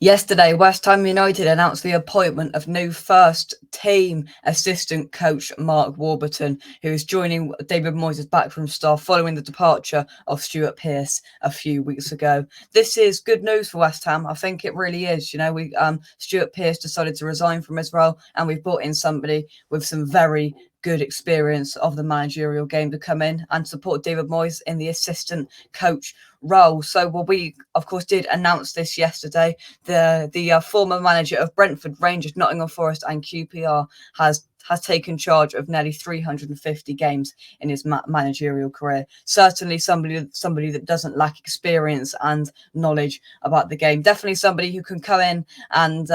Yesterday, West Ham United announced the appointment of new first-team assistant coach Mark Warburton, who is joining David Moyes' backroom staff following the departure of Stuart Pearce a few weeks ago. This is good news for West Ham. I think it really is. You know, Stuart Pearce decided to resign from his role, and we've brought in somebody with some very good experience of the managerial game to come in and support David Moyes in the assistant coach role. So, well, we of course did announce this yesterday. The former manager of Brentford, Rangers, Nottingham Forest, and QPR has taken charge of nearly 350 games in his managerial career. Certainly somebody that doesn't lack experience and knowledge about the game. Definitely somebody who can come in and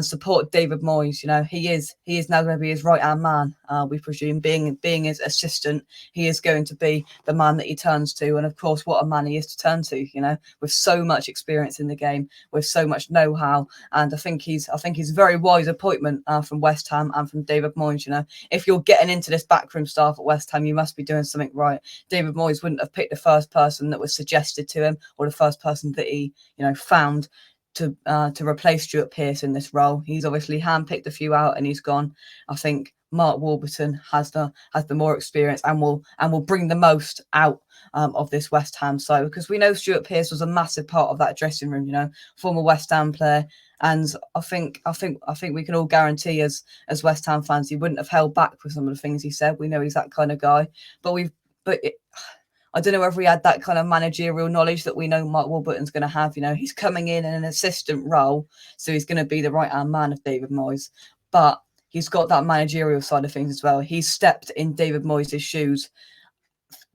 support David Moyes. You know, he is now going to be his right hand man. We presume, being his assistant, he is going to be the man that he turns to. And of course, what a man he is to turn to. You know, with so much experience in the game, with so much know-how, and I think he's a very wise appointment from West Ham and from David Moyes. You know, if you're getting into this backroom staff at West Ham, you must be doing something right. David Moyes wouldn't have picked the first person that was suggested to him, or the first person that he, you know, found to replace Stuart Pearce in this role. He's obviously handpicked a few out and he's gone. I think Mark Warburton has the more experience and will bring the most out of this West Ham side, because we know Stuart Pearce was a massive part of that dressing room. You know, former West Ham player, and I think we can all guarantee as West Ham fans, he wouldn't have held back with some of the things he said. We know he's that kind of guy, I don't know if we had that kind of managerial knowledge that we know Mark Warburton's going to have. You know, he's coming in an assistant role, so he's going to be the right-hand man of David Moyes. But he's got that managerial side of things as well. He's stepped in David Moyes' shoes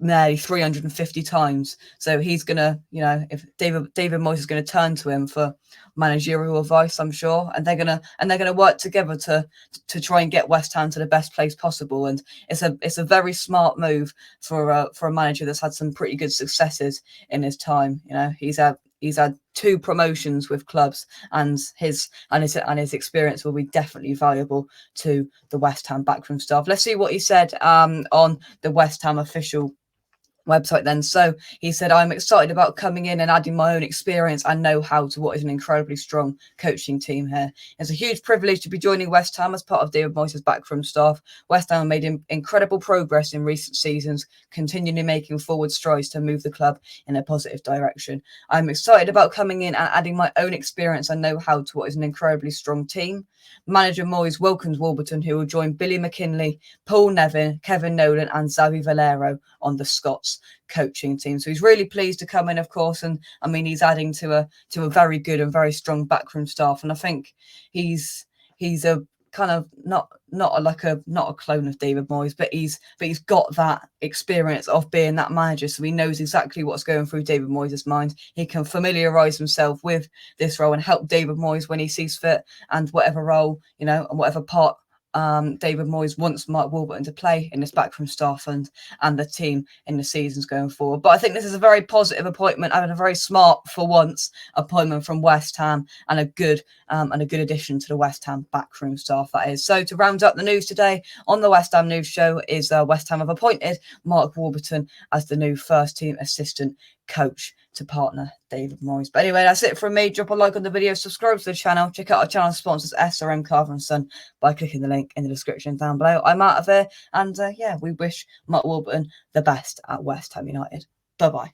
nearly 350 times. So he's going to, you know, if David Moyes is going to turn to him for managerial advice, I'm sure, and they're going to work together to try and get West Ham to the best place possible. And it's a very smart move for a manager that's had some pretty good successes in his time. You know, he's had 2 promotions with clubs, and his experience will be definitely valuable to the West Ham backroom staff. Let's see what he said on the West Ham official website then. So he said, "I'm excited about coming in and adding my own experience and know-how to what is an incredibly strong coaching team here. It's a huge privilege to be joining West Ham as part of David Moyes' backroom staff. West Ham made incredible progress in recent seasons, continually making forward strides to move the club in a positive direction. I'm excited about coming in and adding my own experience and know-how to what is an incredibly strong team." Manager Moyes welcomes Warburton, who will join Billy McKinlay, Paul Nevin, Kevin Nolan, and Xavi Valero on the Scots coaching team. So he's really pleased to come in, of course, and I mean he's adding to a very good and very strong backroom staff, and I think he's a kind of not a clone of David Moyes, but he's got that experience of being that manager, so he knows exactly what's going through David Moyes' mind. He can familiarise himself with this role and help David Moyes when he sees fit, and whatever role, you know, and whatever part David Moyes wants Mark Warburton to play in this backroom staff and the team in the seasons going forward. But I think this is a very positive appointment and a very smart, for once, appointment from West Ham, and a good addition to the West Ham backroom staff, that is. So to round up the news today on the West Ham News Show is West Ham have appointed Mark Warburton as the new first team assistant coach to partner David Moyes. But anyway, that's it from me. Drop a like on the video, subscribe to the channel, check out our channel sponsors SRM Carver & Son by clicking the link in the description down below. I'm out of here, and yeah, we wish Mark Warburton the best at West Ham United. Bye bye.